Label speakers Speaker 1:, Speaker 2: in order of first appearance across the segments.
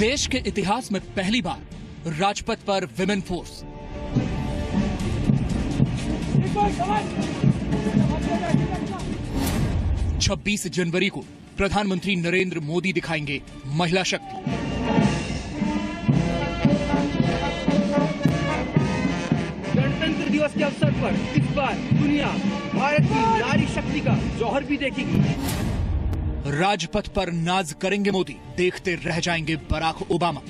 Speaker 1: देश के इतिहास में पहली बार राजपथ पर विमेन फोर्स। छब्बीस जनवरी को प्रधानमंत्री नरेंद्र मोदी दिखाएंगे महिला शक्ति।
Speaker 2: गणतंत्र दिवस के अवसर पर इस बार दुनिया भारत की नारी शक्ति का जौहर भी देखेगी।
Speaker 1: राजपथ पर नाज करेंगे मोदी, देखते रह जाएंगे बराक ओबामा।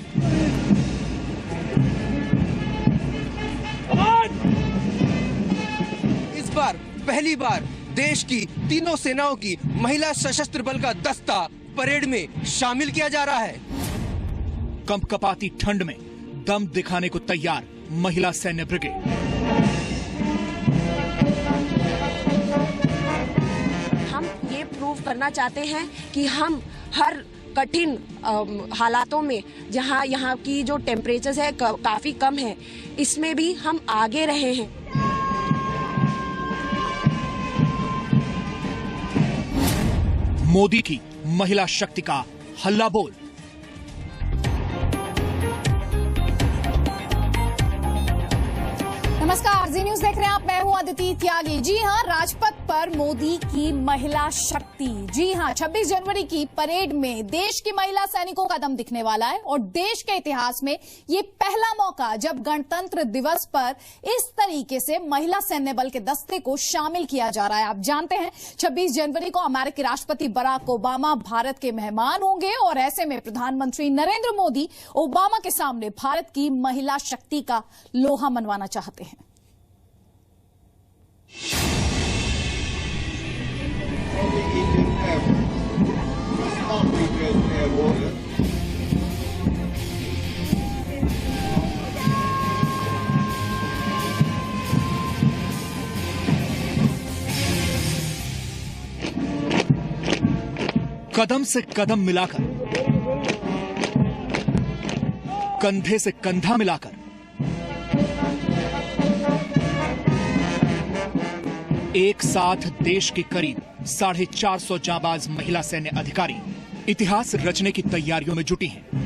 Speaker 2: इस बार पहली बार देश की तीनों सेनाओं की महिला सशस्त्र बल का दस्ता परेड में शामिल किया जा रहा है।
Speaker 1: कंपकपाती ठंड में दम दिखाने को तैयार महिला सैन्य ब्रिगेड।
Speaker 3: हम ये प्रूव करना चाहते हैं कि हम हर कठिन हालातों में, जहां यहाँ की जो टेम्परेचर है काफी कम है, इसमें भी हम आगे रहे हैं।
Speaker 1: मोदी की महिला शक्ति का हल्ला बोल।
Speaker 4: नमस्कार, जी न्यूज देख रहे हैं आप। मैं हूं अदिति त्यागी। जी हां, राजपथ पर मोदी की महिला शक्ति। जी हां, 26 जनवरी की परेड में देश की महिला सैनिकों का दम दिखने वाला है और देश के इतिहास में ये पहला मौका जब गणतंत्र दिवस पर इस तरीके से महिला सैन्य बल के दस्ते को शामिल किया जा रहा है। आप जानते हैं 26 जनवरी को अमेरिकी राष्ट्रपति बराक ओबामा भारत के मेहमान होंगे और ऐसे में प्रधानमंत्री नरेंद्र मोदी ओबामा के सामने भारत की महिला शक्ति का लोहा मनवाना चाहते हैं।
Speaker 1: कदम से कदम मिलाकर, कंधे से कंधा मिलाकर, एक साथ देश के करीब 450 जांबाज महिला सैन्य अधिकारी इतिहास रचने की तैयारियों में जुटी हैं।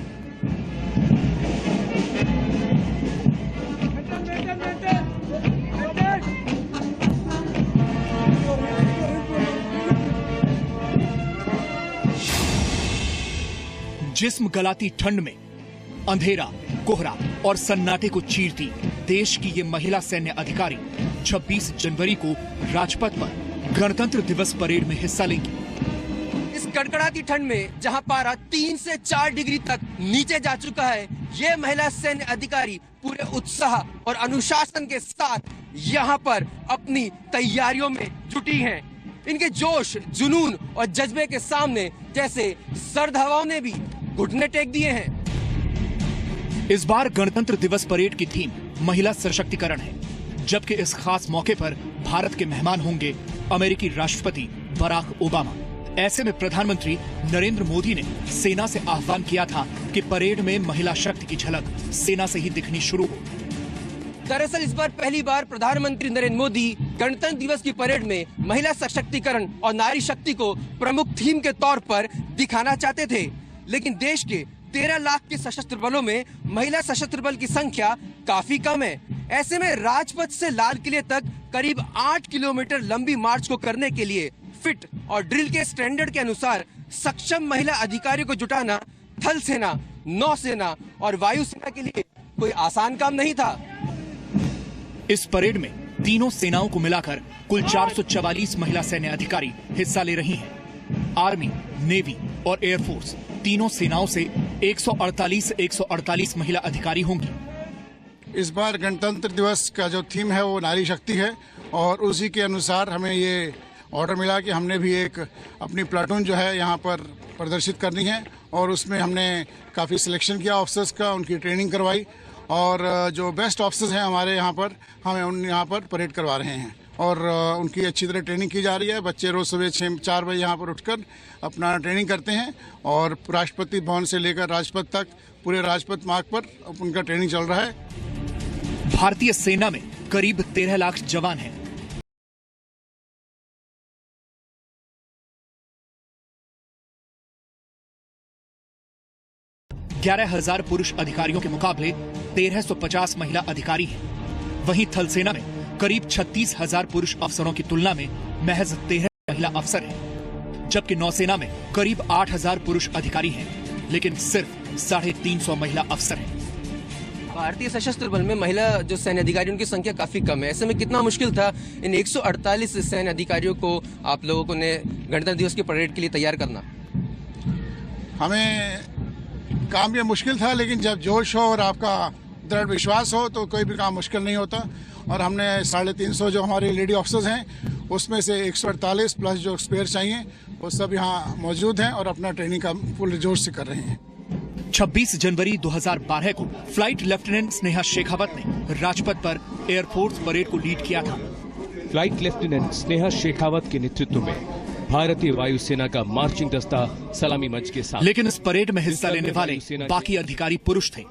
Speaker 1: जिस्म गलाती ठंड में अंधेरा, कोहरा और सन्नाटे को चीरती देश की ये महिला सैन्य अधिकारी 26 जनवरी को राजपथ पर गणतंत्र दिवस परेड में हिस्सा लेंगी।
Speaker 2: इस कड़कड़ाती ठंड में जहां पारा 3 से 4 डिग्री तक नीचे जा चुका है, ये महिला सैन्य अधिकारी पूरे उत्साह और अनुशासन के साथ यहां पर अपनी तैयारियों में जुटी हैं। इनके जोश, जुनून और जज्बे के सामने जैसे सर्द हवाओं ने भी घुटने टेक दिए हैं।
Speaker 1: इस बार गणतंत्र दिवस परेड की थीम महिला सशक्तिकरण है, जबकि इस खास मौके पर भारत के मेहमान होंगे अमेरिकी राष्ट्रपति बराक ओबामा। ऐसे में प्रधानमंत्री नरेंद्र मोदी ने सेना से आह्वान किया था कि परेड में महिला शक्ति की झलक सेना से ही दिखनी शुरू हो।
Speaker 2: दरअसल इस बार पहली बार प्रधानमंत्री नरेंद्र मोदी गणतंत्र दिवस की परेड में महिला सशक्तिकरण और नारी शक्ति को प्रमुख थीम के तौर पर दिखाना चाहते थे, लेकिन देश के 13 लाख के सशस्त्र बलों में महिला सशस्त्र बल की संख्या काफी कम है। ऐसे में राजपथ से लाल किले तक करीब 8 किलोमीटर लंबी मार्च को करने के लिए फिट और ड्रिल के स्टैंडर्ड के अनुसार सक्षम महिला अधिकारियों को जुटाना थल सेना, नौसेना और वायुसेना के लिए कोई आसान काम नहीं था।
Speaker 1: इस परेड में तीनों सेनाओं को मिलाकर कुल 444 महिला सैन्य अधिकारी हिस्सा ले रही हैं। आर्मी, नेवी और एयरफोर्स तीनों सेनाओं से 148 महिला अधिकारी होंगी।
Speaker 5: इस बार गणतंत्र दिवस का जो थीम है वो नारी शक्ति है और उसी के अनुसार हमें ये ऑर्डर मिला कि हमने भी एक अपनी प्लाटून जो है यहाँ पर प्रदर्शित करनी है और उसमें हमने काफ़ी सिलेक्शन किया ऑफिसर्स का, उनकी ट्रेनिंग करवाई और जो बेस्ट ऑफिसर्स हैं हमारे यहाँ पर, हमें उन यहाँ पर परेड करवा रहे हैं और उनकी अच्छी तरह ट्रेनिंग की जा रही है। बच्चे रोज सुबह 4 बजे यहाँ पर उठकर अपना ट्रेनिंग करते हैं और राष्ट्रपति भवन से लेकर राजपथ तक पूरे राजपथ मार्ग पर उनका ट्रेनिंग चल रहा है।
Speaker 1: भारतीय सेना में करीब 13 लाख जवान हैं। 11,000 पुरुष अधिकारियों के मुकाबले 1,350 महिला अधिकारी हैं। वहीं थल सेना में करीब 36,000 पुरुष अफसरों की तुलना में महज 13 महिला अफसर हैं, जबकि नौसेना में करीब 8,000 पुरुष अधिकारी हैं, लेकिन सिर्फ 350 महिला अफसर हैं।
Speaker 2: भारतीय सशस्त्र बल में महिला जो सैन्य अधिकारी उनकी संख्या काफी कम है। ऐसे में कितना मुश्किल था इन 148 सैन्य अधिकारियों को आप लोगों ने गणतंत्र दिवस की परेड के लिए तैयार करना?
Speaker 5: हमें काम ये मुश्किल था, लेकिन जब जोश हो और आपका दृढ़ विश्वास हो तो कोई भी काम मुश्किल नहीं होता। और हमने 350 जो हमारे लेडी ऑफिसर्स हैं उसमें से 148 प्लस जो स्पेयर चाहिए वो सब यहाँ मौजूद हैं और अपना ट्रेनिंग का फुल जोश से कर रहे हैं।
Speaker 1: 26 जनवरी 2012 को फ्लाइट लेफ्टिनेंट स्नेहा शेखावत ने राजपथ पर एयरफोर्स परेड को लीड किया था।
Speaker 6: फ्लाइट लेफ्टिनेंट स्नेहा शेखावत के नेतृत्व में भारतीय वायुसेना का मार्चिंग दस्ता सलामी मंच के साथ,
Speaker 1: लेकिन इस परेड में हिस्सा लेने वाले बाकी अधिकारी पुरुष थे,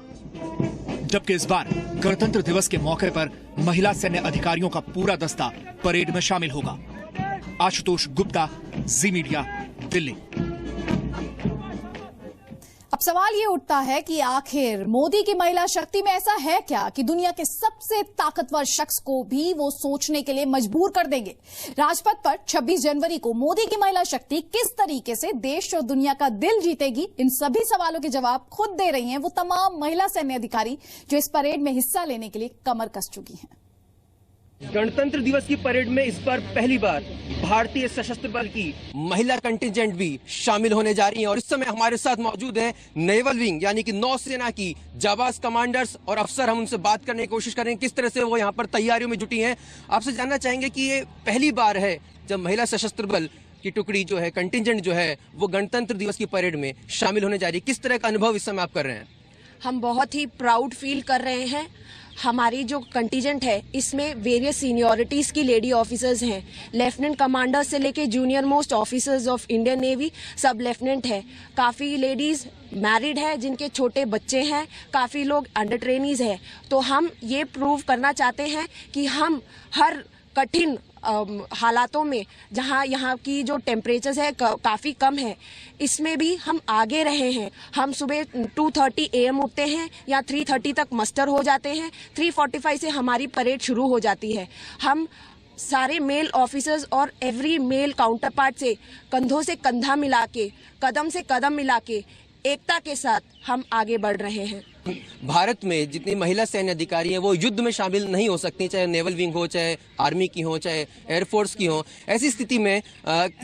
Speaker 1: जबकि इस बार गणतंत्र दिवस के मौके पर महिला सैन्य अधिकारियों का पूरा दस्ता परेड में शामिल होगा। आशुतोष गुप्ता, जी मीडिया, दिल्ली।
Speaker 4: अब सवाल ये उठता है कि आखिर मोदी की महिला शक्ति में ऐसा है क्या कि दुनिया के सबसे ताकतवर शख्स को भी वो सोचने के लिए मजबूर कर देंगे। राजपथ पर 26 जनवरी को मोदी की महिला शक्ति किस तरीके से देश और दुनिया का दिल जीतेगी, इन सभी सवालों के जवाब खुद दे रही हैं वो तमाम महिला सैन्य अधिकारी जो इस परेड में हिस्सा लेने के लिए कमर कस चुकी हैं।
Speaker 2: गणतंत्र दिवस की परेड में इस बार पहली बार भारतीय सशस्त्र बल की महिला कंटिजेंट भी शामिल होने जा रही है। और इस समय हमारे साथ मौजूद है नेवल विंग यानी कि नौसेना की जाबाज कमांडर्स और अफसर। हम उनसे बात करने की कोशिश करेंगे किस तरह से वो यहाँ पर तैयारियों में जुटी हैं। आपसे जानना चाहेंगे कि ये पहली बार है जब महिला सशस्त्र बल की टुकड़ी जो है, कंटिजेंट जो है, वो गणतंत्र दिवस की परेड में शामिल होने जा रही है। किस तरह का अनुभव इस समय आप कर रहे हैं?
Speaker 3: हम बहुत ही प्राउड फील कर रहे हैं। हमारी जो कंटीजेंट है इसमें वेरियस सीनियोरिटीज की लेडी ऑफिसर्स हैं, लेफ्टिनेंट कमांडर से लेके junior most officers of Indian navy, सब लेफ्टिनेंट है। काफ़ी लेडीज मैरिड है जिनके छोटे बच्चे हैं, काफ़ी लोग अंडर ट्रेनीज है। तो हम ये प्रूव करना चाहते हैं कि हम हर कठिन हालातों में जहाँ यहाँ की जो टेम्परेचर है काफ़ी कम है, इसमें भी हम आगे रहे हैं। हम सुबह 2:30 AM उठते हैं या 3:30 तक मस्टर हो जाते हैं। 3:45 से हमारी परेड शुरू हो जाती है। हम सारे मेल ऑफिसर्स और एवरी मेल काउंटर पार्ट से कंधों से कंधा मिला के, कदम से कदम मिला के, एकता के साथ हम आगे बढ़ रहे हैं।
Speaker 2: भारत में जितनी महिला सैन्य अधिकारी हैं वो युद्ध में शामिल नहीं हो सकती, चाहे नेवल विंग हो, चाहे आर्मी की हो, चाहे एयरफोर्स की हो। ऐसी स्थिति में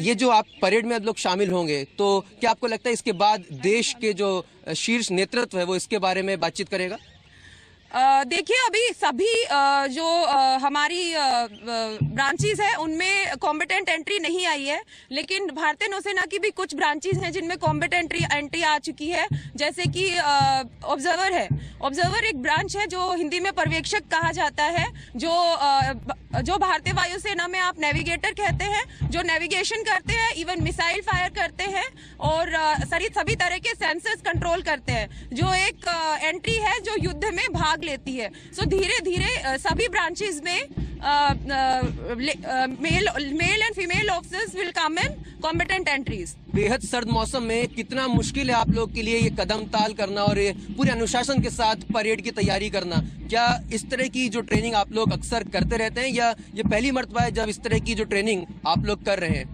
Speaker 2: ये जो आप परेड में लोग शामिल होंगे, तो क्या आपको लगता है इसके बाद देश के जो शीर्ष नेतृत्व है वो इसके बारे में बातचीत करेगा?
Speaker 7: देखिए, अभी सभी जो हमारी ब्रांचेस है उनमें कॉम्बेटेंट एंट्री नहीं आई है, लेकिन भारतीय नौसेना की भी कुछ ब्रांचेस हैं जिनमें कॉम्बेटेंट एंट्री आ चुकी है। जैसे कि ऑब्जर्वर है। ऑब्जर्वर एक ब्रांच है जो हिंदी में पर्यवेक्षक कहा जाता है, जो भारतीय वायुसेना में आप नेविगेटर कहते हैं, जो नेविगेशन करते हैं, इवन मिसाइल फायर करते हैं और सभी तरह के सेंसर्स कंट्रोल करते हैं, जो एक एंट्री है जो युद्ध में भाग लेती है। सो धीरे धीरे सभी ब्रांचेस में male and female officers will come in combatant entries.
Speaker 2: बेहद सर्द मौसम में कितना मुश्किल है आप लोग के लिए ये कदम ताल करना और ये पूरे अनुशासन के साथ परेड की तैयारी करना? क्या इस तरह की जो ट्रेनिंग आप लोग अक्सर करते रहते हैं या ये पहली मर्तबा है जब इस तरह की जो ट्रेनिंग आप लोग कर रहे हैं?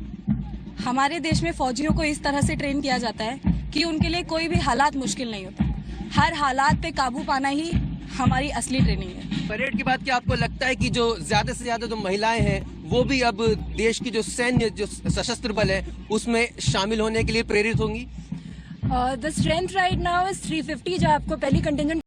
Speaker 7: हमारे देश में फौजियों को इस तरह से ट्रेन किया जाता है कि उनके लिए कोई भी हालात मुश्किल नहीं होता। हर हालात पे काबू पाना ही हमारी असली ट्रेनिंग है।
Speaker 2: परेड के बाद क्या आपको लगता है कि जो ज्यादा से ज्यादा जो महिलाएं हैं वो भी अब देश की जो सैन्य जो सशस्त्र बल है उसमें शामिल होने के लिए प्रेरित होंगी?
Speaker 7: The strength right now is 350, जो आपको पहली कंटिजेंट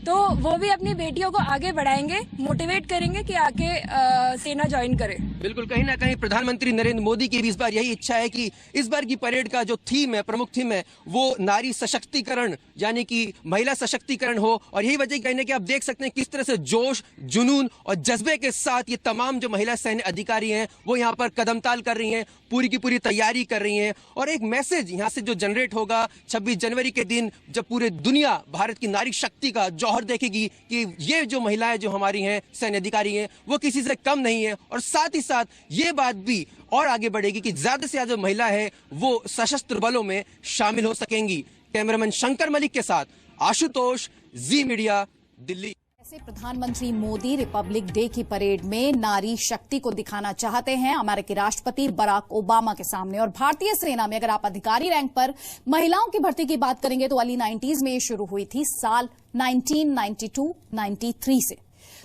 Speaker 7: तो वो भी अपनी बेटियों को आगे बढ़ाएंगे, मोटिवेट करेंगे कि आके सेना ज्वाइन करे।
Speaker 2: बिल्कुल, कहीं ना कहीं प्रधानमंत्री नरेंद्र मोदी की भी इस बार यही इच्छा है कि इस बार की परेड का जो थीम है, प्रमुख थीम है, वो नारी सशक्तिकरण यानी कि महिला सशक्तिकरण हो। और यही वजह कहने कि आप देख सकते हैं किस तरह से जोश, जुनून और जज्बे के साथ ये तमाम जो महिला सैन्य अधिकारी हैं वो यहाँ पर कदमताल कर रही हैं, पूरी की पूरी तैयारी कर रही हैं। और एक मैसेज यहाँ से जो जनरेट होगा 26 जनवरी के दिन, जब पूरे दुनिया भारत की नारी शक्ति का जौहर और देखेगी कि ये जो महिलाएं जो हमारी हैं, सैन्य अधिकारी हैं, वो किसी से कम नहीं है। और साथ ही साथ ये बात भी और आगे बढ़ेगी कि ज्यादा से ज्यादा महिला है वो सशस्त्र बलों में शामिल हो सकेंगी। कैमरामैन शंकर मलिक के साथ आशुतोष, जी मीडिया, दिल्ली।
Speaker 4: प्रधानमंत्री मोदी रिपब्लिक डे की परेड में नारी शक्ति को दिखाना चाहते हैं अमेरिकी राष्ट्रपति बराक ओबामा के सामने। और भारतीय सेना में अगर आप अधिकारी रैंक पर महिलाओं की भर्ती की बात करेंगे तो अर्ली 90s में ये शुरू हुई थी, साल 1992-93 से।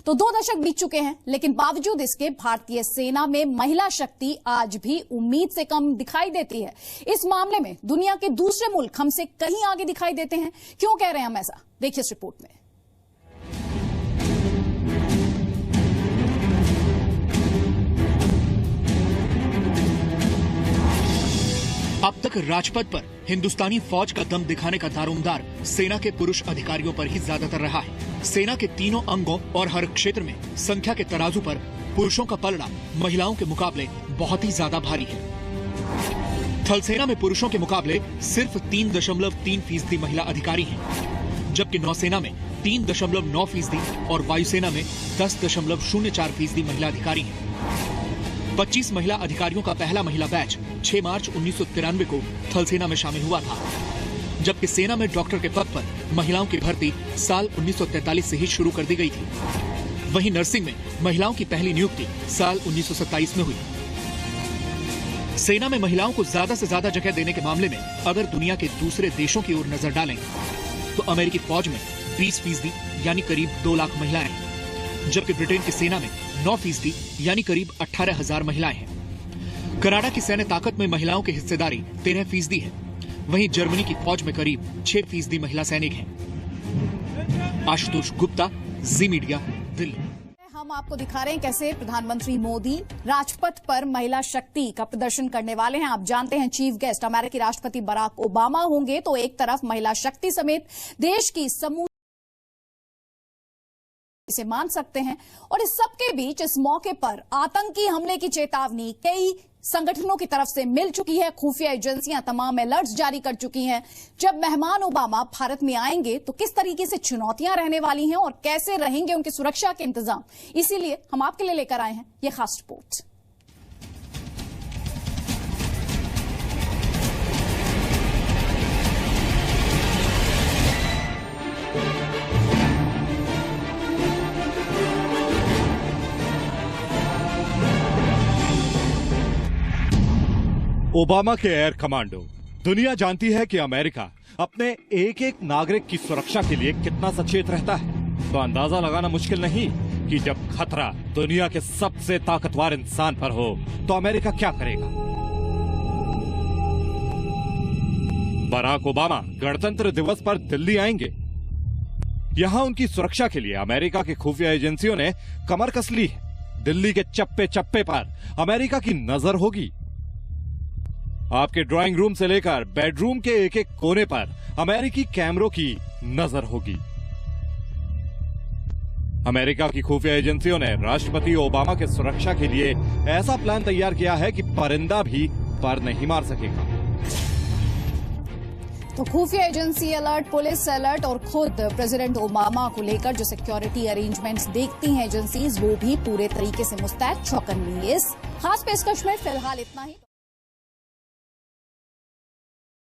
Speaker 4: तो 2 दशक बीत चुके हैं, लेकिन बावजूद इसके भारतीय सेना में महिला शक्ति आज भी उम्मीद से कम दिखाई देती है। इस मामले में दुनिया के दूसरे मुल्क हमसे कहीं आगे दिखाई देते हैं। क्यों कह रहे हैं हम ऐसा, देखिए इस रिपोर्ट में।
Speaker 1: अब तक राजपथ पर हिंदुस्तानी फौज का दम दिखाने का दारोमदार सेना के पुरुष अधिकारियों पर ही ज्यादातर रहा है। सेना के तीनों अंगों और हर क्षेत्र में संख्या के तराजू पर पुरुषों का पलड़ा महिलाओं के मुकाबले बहुत ही ज्यादा भारी है। थल सेना में पुरुषों के मुकाबले सिर्फ 3.3% महिला अधिकारी हैं, जबकि नौसेना में 3.9% और वायुसेना में 10.04% महिला अधिकारी हैं। 25 महिला अधिकारियों का पहला महिला बैच 6 मार्च 1993 को थल सेना में शामिल हुआ था, जबकि सेना में डॉक्टर के पद पर महिलाओं की भर्ती साल 1943 से ही शुरू कर दी गई थी। वहीं नर्सिंग में महिलाओं की पहली नियुक्ति साल 1927 में हुई। सेना में महिलाओं को ज्यादा से ज्यादा जगह देने के मामले में अगर दुनिया के दूसरे देशों की ओर नजर डालें तो अमेरिकी फौज में 20% यानी करीब 2 लाख महिलाएं हैं, जबकि ब्रिटेन की सेना में 9% यानी करीब 18,000 महिलाएं हैं। कनाडा की सैन्य ताकत में महिलाओं की हिस्सेदारी 13% है। वहीं जर्मनी की फौज में करीब 6% महिला सैनिक हैं। आशुतोष गुप्ता, जी मीडिया, दिल्ली।
Speaker 4: हम आपको दिखा रहे हैं कैसे प्रधानमंत्री मोदी राजपथ पर महिला शक्ति का प्रदर्शन करने वाले हैं। आप जानते हैं चीफ गेस्ट अमेरिकी राष्ट्रपति बराक ओबामा होंगे, तो एक तरफ महिला शक्ति समेत देश की समूह इसे मान सकते हैं। और इस सबके बीच इस मौके पर आतंकी हमले की चेतावनी कई संगठनों की तरफ से मिल चुकी है। खुफिया एजेंसियां तमाम अलर्ट्स जारी कर चुकी हैं। जब मेहमान ओबामा भारत में आएंगे तो किस तरीके से चुनौतियां रहने वाली हैं और कैसे रहेंगे उनकी सुरक्षा के इंतजाम, इसीलिए हम आपके लिए लेकर आए हैं ये खास रिपोर्ट।
Speaker 8: ओबामा के एयर कमांडो। दुनिया जानती है कि अमेरिका अपने एक एक नागरिक की सुरक्षा के लिए कितना सचेत रहता है। तो अंदाजा लगाना मुश्किल नहीं कि जब खतरा दुनिया के सबसे ताकतवर इंसान पर हो तो अमेरिका क्या करेगा। बराक ओबामा गणतंत्र दिवस पर दिल्ली आएंगे। यहां उनकी सुरक्षा के लिए अमेरिका की खुफिया एजेंसियों ने कमर कस ली है। दिल्ली के चप्पे चप्पे पर अमेरिका की नजर होगी। आपके ड्राइंग रूम से लेकर बेडरूम के एक एक कोने पर अमेरिकी कैमरों की नजर होगी। अमेरिका की खुफिया एजेंसियों ने राष्ट्रपति ओबामा के सुरक्षा के लिए ऐसा प्लान तैयार किया है कि परिंदा भी पर नहीं मार सकेगा।
Speaker 4: तो खुफिया एजेंसी अलर्ट, पुलिस अलर्ट और खुद प्रेसिडेंट ओबामा को लेकर जो सिक्योरिटी अरेंजमेंट्स देखती हैं एजेंसीज, वो भी पूरे तरीके से मुस्तैद, चौकन्नी। इस खास पेशकश में फिलहाल इतना ही।